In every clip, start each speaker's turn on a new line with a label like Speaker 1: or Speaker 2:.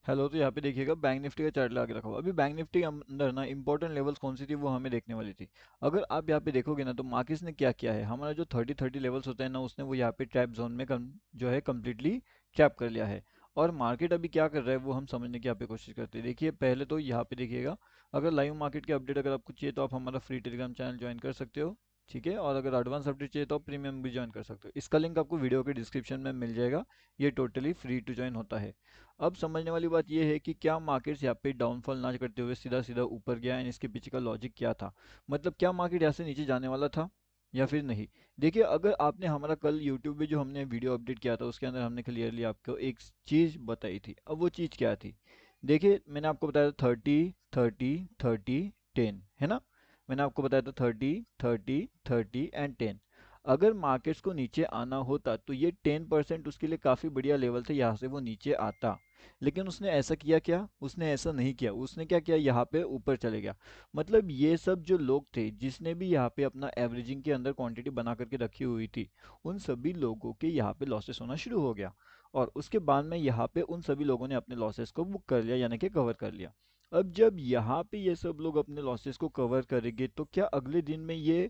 Speaker 1: Hello, तो यहाँ पे देखिएगा बैंक निफ्टी का चार्ट लगा के रखा हुआ। अभी बैंक निफ्टी के अंदर ना इंपॉर्टेंट लेवल्स कौन सी थी वो हमें देखने वाली थी। अगर आप यहाँ पे देखोगे ना तो मार्केट्स ने क्या किया है, हमारा जो 30 लेवल्स होते हैं ना उसने वो यहाँ पे ट्रैप जोन में जो है कम्प्लीटली ट्रैप कर लिया है। और मार्केट अभी क्या कर रहा है वो हम समझने की यहाँ पे कोशिश करते हैं। देखिए पहले तो यहाँ पे देखिएगा, अगर लाइव मार्केट की अपडेट अगर आपको चाहिए तो आप हमारा फ्री टेलीग्राम चैनल ज्वाइन कर सकते हो। ठीक है, और अगर एडवांस अपडेट चाहिए तो आप प्रीमियम भी ज्वाइन कर सकते हो। इसका लिंक आपको वीडियो के डिस्क्रिप्शन में मिल जाएगा। ये टोटली फ्री टू ज्वाइन होता है। अब समझने वाली बात यह है कि क्या मार्केट्स यहाँ पे डाउनफॉल ना करते हुए सीधा सीधा ऊपर गया एंड इसके पीछे का लॉजिक क्या था। मतलब क्या मार्केट यहाँ से नीचे जाने वाला था या फिर नहीं। देखिए अगर आपने हमारा कल यूट्यूब पे जो हमने वीडियो अपडेट किया था उसके अंदर हमने क्लियरली आपको एक चीज़ बताई थी। अब वो चीज़ क्या थी। देखिए मैंने आपको बताया था 30 30 30 10, है ना। मैंने आपको बताया था 30 30 30 एंड 10। अगर मार्केट्स को नीचे आना होता तो ये 10% उसके लिए काफ़ी बढ़िया लेवल था, यहाँ से वो नीचे आता। लेकिन उसने ऐसा किया क्या, उसने ऐसा नहीं किया। उसने क्या किया, यहाँ पे ऊपर चले गया। मतलब ये सब जो लोग थे जिसने भी यहाँ पे अपना एवरेजिंग के अंदर क्वांटिटी बना करके रखी हुई थी, उन सभी लोगों के यहाँ पे लॉसेस होना शुरू हो गया। और उसके बाद में यहाँ पे उन सभी लोगों ने अपने लॉसेस को बुक कर लिया, यानी कि कवर कर लिया। अब जब यहाँ पे ये सब लोग अपने लॉसेस को कवर करेंगे तो क्या अगले दिन में ये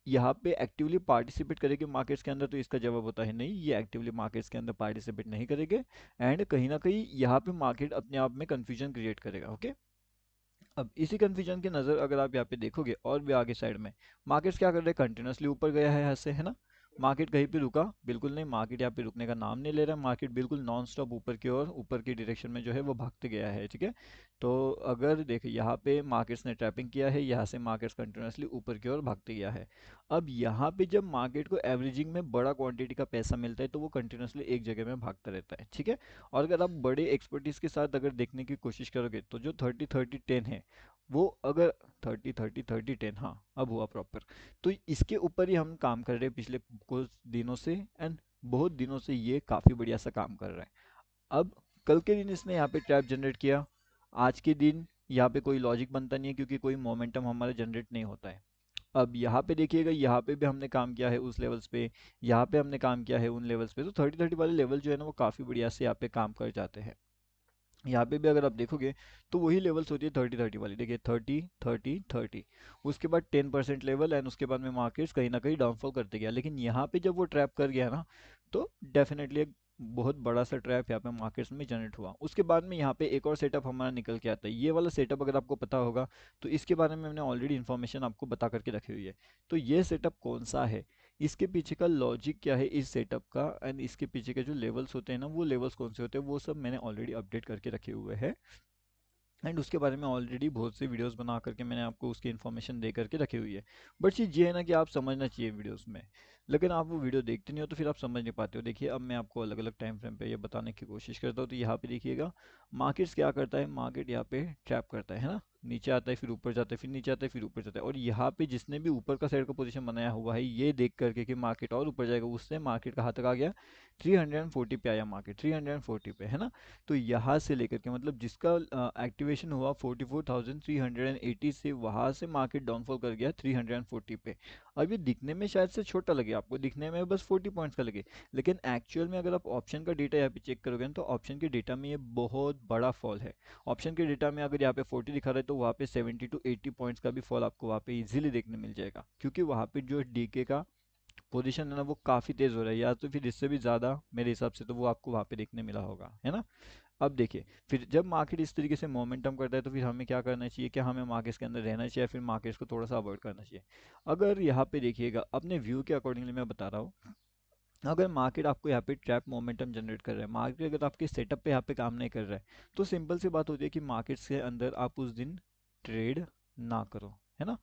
Speaker 1: यहाँ पे एक्टिवली पार्टिसिपेट करेंगे मार्केट्स के अंदर, तो इसका जवाब होता है नहीं, ये एक्टिवली मार्केट्स के अंदर पार्टिसिपेट नहीं करेंगे। एंड कहीं ना कहीं यहाँ पे मार्केट अपने आप में कंफ्यूजन क्रिएट करेगा। ओके, अब इसी कंफ्यूजन की नज़र अगर आप यहाँ पे देखोगे और भी आगे साइड में, मार्केट्स क्या कर रहे हैं, कंटिन्यूसली ऊपर गया है यहाँ से, है ना। मार्केट कहीं पे रुका बिल्कुल नहीं, मार्केट यहाँ पे रुकने का नाम नहीं ले रहा है। मार्केट बिल्कुल नॉन स्टॉप ऊपर की ओर, ऊपर की डायरेक्शन में जो है वो भागते गया है। ठीक है, तो अगर देखिए यहाँ पे मार्केट्स ने ट्रैपिंग किया है, यहाँ से मार्केट्स कंटिन्यूसली ऊपर की ओर भागते गया है। अब यहाँ पे जब मार्केट को एवरेजिंग में बड़ा क्वांटिटी का पैसा मिलता है तो वो कंटिन्यूसली एक जगह में भागता रहता है। ठीक है, और अगर आप बड़े एक्सपर्टीज के साथ अगर देखने की कोशिश करोगे तो जो 30 30 10 है, वो अगर 30 30 30 10, हाँ अब हुआ प्रॉपर। तो इसके ऊपर ही हम काम कर रहे हैं पिछले कुछ दिनों से। एंड बहुत दिनों से ये काफ़ी बढ़िया सा काम कर रहा है। अब कल के दिन इसने यहाँ पे ट्रैप जनरेट किया। आज के दिन यहाँ पे कोई लॉजिक बनता नहीं है क्योंकि कोई मोमेंटम हमारे जनरेट नहीं होता है। अब यहाँ पे देखिएगा, यहाँ पे भी हमने काम किया है उस लेवल्स पे, यहाँ पे हमने काम किया है उन लेवल्स पे। तो 30 30 वाले लेवल जो है ना वो काफ़ी बढ़िया से यहाँ पे काम कर जाते हैं। यहाँ पे भी अगर आप देखोगे तो वही लेवल्स होती है 30 30 वाली। देखिए 30 30 30, उसके बाद 10% लेवल एंड उसके बाद में मार्केट्स कहीं ना कहीं डाउनफॉल करते गया। लेकिन यहाँ पे जब वो ट्रैप कर गया ना, तो डेफिनेटली एक बहुत बड़ा सा ट्रैप यहाँ पे मार्केट्स में जनरेट हुआ। उसके बाद में यहाँ पे एक और सेटअप हमारा निकल के आता है। ये वाला सेटअप अगर आपको पता होगा तो इसके बारे में मैंने ऑलरेडी इन्फॉर्मेशन आपको बता करके रखी हुई है। तो ये सेटअप कौन सा है, इसके पीछे का लॉजिक क्या है इस सेटअप का, एंड इसके पीछे के जो लेवल्स होते हैं ना वो लेवल्स कौन से होते हैं, वो सब मैंने ऑलरेडी अपडेट करके रखे हुए हैं। एंड उसके बारे में ऑलरेडी बहुत सी वीडियोस बना करके मैंने आपको उसकी इन्फॉर्मेशन दे करके रखी हुई है। बट चीज़ ये है ना कि आप समझना चाहिए वीडियोस में, लेकिन आप वो वीडियो देखते नहीं हो तो फिर आप समझ नहीं पाते हो। देखिए अब मैं आपको अलग अलग टाइम फ्रेम पे ये बताने की कोशिश करता हूँ। तो यहाँ पे देखिएगा मार्केट्स क्या करता है, मार्केट यहाँ पे ट्रैप करता है ना। नीचे आता है फिर ऊपर जाता है, फिर नीचे आता है फिर ऊपर जाता है। और यहाँ पे जिसने भी ऊपर का साइड का पोजीशन बनाया हुआ है ये देख करके कि मार्केट और ऊपर जाएगा, उससे मार्केट कहाँ तक आ गया, 340 पे आया मार्केट, 340 पे, है ना। तो यहाँ से लेकर के मतलब जिसका एक्टिवेशन हुआ 44,380 से, वहाँ से मार्केट डाउनफॉल कर गया 340 पे। अब ये दिखने में शायद से छोटा लगे आपको, दिखने में बस 40 पॉइंट्स का लगे, लेकिन एक्चुअल में अगर आप ऑप्शन का डेटा यहाँ पे चेक करोगे ना तो ऑप्शन के डेटा में ये बहुत बड़ा फॉल है। ऑप्शन के डेटा में अगर यहाँ पे 40 दिखा रहा है तो वहाँ पे 70 to 80 पॉइंट्स का भी फॉल आपको वहाँ पे इजीली देखने मिल जाएगा, क्योंकि वहाँ पे जो डीके का पोजीशन है ना वो काफ़ी तेज़ हो रहा है, या तो फिर इससे भी ज़्यादा मेरे हिसाब से तो वो आपको वहाँ पे देखने मिला होगा, है ना। अब देखिए फिर जब मार्केट इस तरीके से मोमेंटम करता है तो फिर हमें क्या करना चाहिए, क्या हमें मार्केट्स के अंदर रहना चाहिए या फिर मार्केट्स को थोड़ा सा अवॉइड करना चाहिए। अगर यहाँ पे देखिएगा अपने व्यू के अकॉर्डिंगली मैं बता रहा हूँ, अगर मार्केट आपको यहाँ पे ट्रैप मोमेंटम जनरेट कर रहा है, मार्केट अगर आपके सेटअप पे यहाँ पे काम नहीं कर रहा है, तो सिंपल सी बात होती है कि मार्केट्स के अंदर आप उस दिन ट्रेड ना करो, है ना।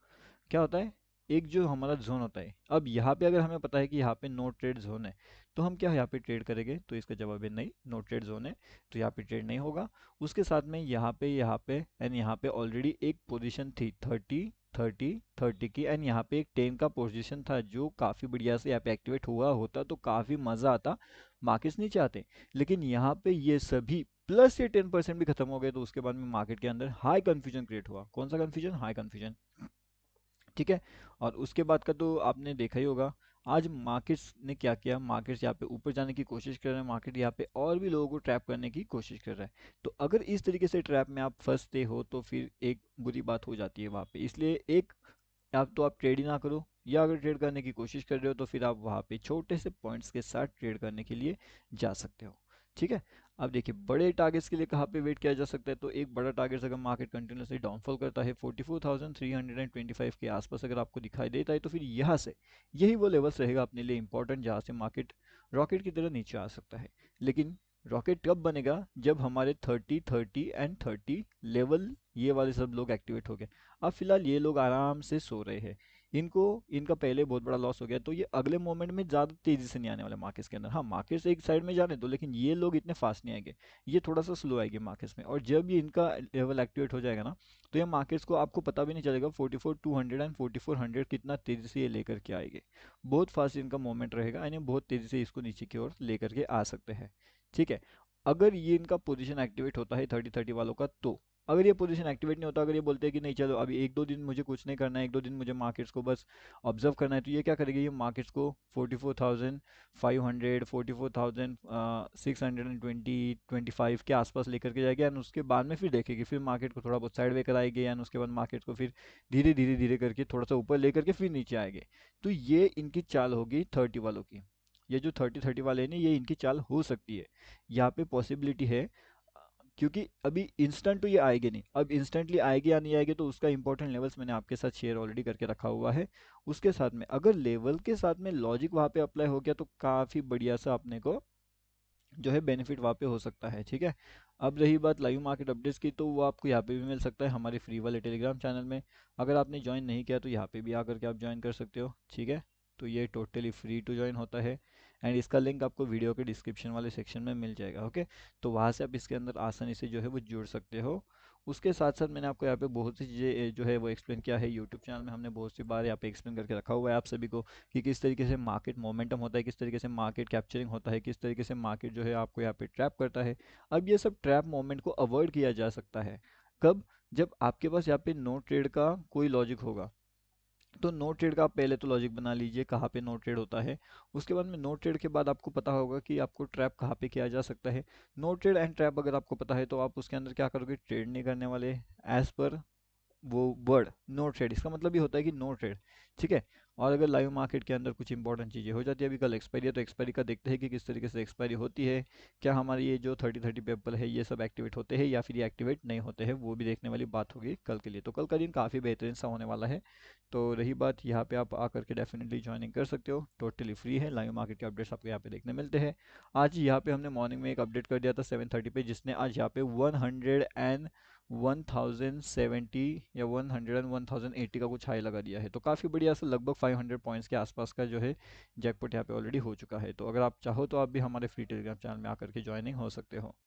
Speaker 1: क्या होता है, एक जो हमारा जोन होता है, अब यहाँ पे अगर हमें पता है कि यहाँ पे नो ट्रेड जोन है, तो हम क्या यहाँ पे ट्रेड करेंगे, तो इसका जवाब है नहीं, नो ट्रेड जोन है तो यहाँ पे ट्रेड नहीं होगा। उसके साथ में यहाँ पे एंड यहाँ पे ऑलरेडी एक पोजीशन थी 30 30 30 की, एंड यहाँ पे एक 10 का पोजीशन था जो काफ़ी बढ़िया से यहाँ पे एक्टिवेट हुआ होता तो काफ़ी मज़ा आता, मार्केट्स नीचे आते। लेकिन यहाँ पे ये सभी प्लस ये 10% भी खत्म हो गए, तो उसके बाद में मार्केट के अंदर हाई कंफ्यूजन क्रिएट हुआ। कौन सा कंफ्यूजन, हाई कंफ्यूजन। ठीक है, और उसके बाद का तो आपने देखा ही होगा। आज मार्केट्स ने क्या किया, मार्केट्स यहाँ पे ऊपर जाने की कोशिश कर रहे हैं, मार्केट यहाँ पे और भी लोगों को ट्रैप करने की कोशिश कर रहा है। तो अगर इस तरीके से ट्रैप में आप फंसते हो तो फिर एक बुरी बात हो जाती है वहाँ पे। इसलिए एक, या तो आप ट्रेड ही ना करो, या अगर ट्रेड करने की कोशिश कर रहे हो तो फिर आप वहाँ पे छोटे से पॉइंट्स के साथ ट्रेड करने के लिए जा सकते हो। ठीक है। अब देखिए बड़े टारगेट्स के लिए कहाँ पे वेट किया जा सकता है, तो एक बड़ा टारगेट अगर मार्केट कंटिन्यूसली डाउनफॉल करता है 44,325 के आसपास अगर आपको दिखाई देता है, तो फिर यहाँ से यही वो लेवल्स रहेगा अपने लिए इंपॉर्टेंट, जहाँ से मार्केट रॉकेट की तरह नीचे आ सकता है। लेकिन रॉकेट कब बनेगा, जब हमारे 30 एंड 30 लेवल ये वाले सब लोग एक्टिवेट हो गए। अब फिलहाल ये लोग आराम से सो रहे हैं, इनको, इनका पहले बहुत बड़ा लॉस हो गया, तो ये अगले मोमेंट में ज़्यादा तेज़ी से नहीं आने वाले मार्केट्स के अंदर। हाँ, मार्केट्स एक साइड में जाने दो, लेकिन ये लोग इतने फास्ट नहीं आएंगे, ये थोड़ा सा स्लो आएंगे मार्केट्स में। और जब ये इनका लेवल एक्टिवेट हो जाएगा ना, तो ये मार्केट्स को आपको पता भी नहीं चलेगा 44,200 एंड 4400 कितना तेज़ी से ये लेकर के आएंगे। बहुत फास्ट इनका मोमेंट रहेगा, यानी बहुत तेज़ी से इसको नीचे की ओर लेकर के आ सकते हैं। ठीक है। अगर ये इनका पोजीशन एक्टिवेट होता है 30-30 वालों का, तो अगर ये पोजीशन एक्टिवेट नहीं होता, अगर ये बोलते हैं कि नहीं चलो अभी एक दो दिन मुझे कुछ नहीं करना है, एक दो दिन मुझे मार्केट्स को बस ऑब्जर्व करना है, तो ये क्या करेगी, ये मार्केट्स को 44,500, 44,620-25 के आसपास लेकर के जाएगी, एंड उसके बाद में फिर देखेगी, फिर मार्केट को थोड़ा बहुत साइड वे कराएगी, एंड उसके बाद मार्केट को फिर धीरे धीरे धीरे करके थोड़ा सा ऊपर लेकर के फिर नीचे आएगी। तो ये इनकी चाल होगी 30 वालों की। ये जो 30-30 वाले हैं ना, ये इनकी चाल हो सकती है, यहाँ पे पॉसिबिलिटी है। क्योंकि अभी इंस्टेंट तो ये आएगी नहीं, अब इंस्टेंटली आएगी या नहीं आएगी तो उसका इंपॉर्टेंट लेवल्स मैंने आपके साथ शेयर ऑलरेडी करके रखा हुआ है। उसके साथ में अगर लेवल के साथ में लॉजिक वहाँ पे अप्लाई हो गया, तो काफ़ी बढ़िया सा अपने को जो है बेनिफिट वहाँ पे हो सकता है। ठीक है। अब रही बात लाइव मार्केट अपडेट्स की, तो वो आपको यहाँ पे भी मिल सकता है हमारे फ्री वाले टेलीग्राम चैनल में। अगर आपने ज्वाइन नहीं किया तो यहाँ पे भी आकर के आप ज्वाइन कर सकते हो। ठीक है। तो ये टोटली फ्री टू ज्वाइन होता है, एंड इसका लिंक आपको वीडियो के डिस्क्रिप्शन वाले सेक्शन में मिल जाएगा। ओके। तो वहाँ से आप इसके अंदर आसानी से जो है वो जुड़ सकते हो। उसके साथ साथ मैंने आपको यहाँ पे बहुत सी चीज़ें जो है वो एक्सप्लेन किया है, यूट्यूब चैनल में हमने बहुत सी बार यहाँ पे एक्सप्लेन करके रखा हुआ है आप सभी को, कि किस तरीके से मार्केट मोमेंटम होता है, किस तरीके से मार्केट कैप्चरिंग होता है, किस तरीके से मार्केट जो है आपको यहाँ पे ट्रैप करता है। अब ये सब ट्रैप मोमेंट को अवॉइड किया जा सकता है कब, जब आपके पास यहाँ पे नो ट्रेड का कोई लॉजिक होगा। तो नो ट्रेड का आप पहले तो लॉजिक बना लीजिए कहाँ पे नो ट्रेड होता है। उसके बाद में नो ट्रेड के बाद आपको पता होगा कि आपको ट्रैप कहाँ पे किया जा सकता है। नो ट्रेड एंड ट्रैप अगर आपको पता है, तो आप उसके अंदर क्या करोगे, ट्रेड नहीं करने वाले एज पर वो वर्ड नो ट्रेड, इसका मतलब ये होता है कि नो ट्रेड। ठीक है। और अगर लाइव मार्केट के अंदर कुछ इंपॉर्टेंट चीज़ें हो जाती है, अभी कल एक्सपायरी है तो एक्सपायरी का देखते हैं कि किस तरीके से एक्सपायरी होती है, क्या हमारे ये जो 30-30 पेपर है ये सब एक्टिवेट होते हैं या फिर ये एक्टिवेट नहीं होते हैं, वो भी देखने वाली बात होगी कल के लिए। तो कल का दिन काफ़ी बेहतरीन सा होने वाला है। तो रही बात, यहाँ पे आप आकर के डेफिनेटली ज्वाइनिंग कर सकते हो, टोटली फ्री है, लाइव मार्केट के अपडेट्स आपको यहाँ पे देखने मिलते हैं। आज यहाँ पे हमने मॉर्निंग में एक अपडेट कर दिया था 7:30 पे, जिसने आज यहाँ पे 1070 या 180 का कुछ हाई लगा दिया है। तो काफ़ी बढ़िया से लगभग 500 पॉइंट्स के आसपास का जो है जैकपॉट यहाँ पे ऑलरेडी हो चुका है। तो अगर आप चाहो तो आप भी हमारे फ्री टेलीग्राम चैनल में आकर के ज्वाइनिंग हो सकते हो।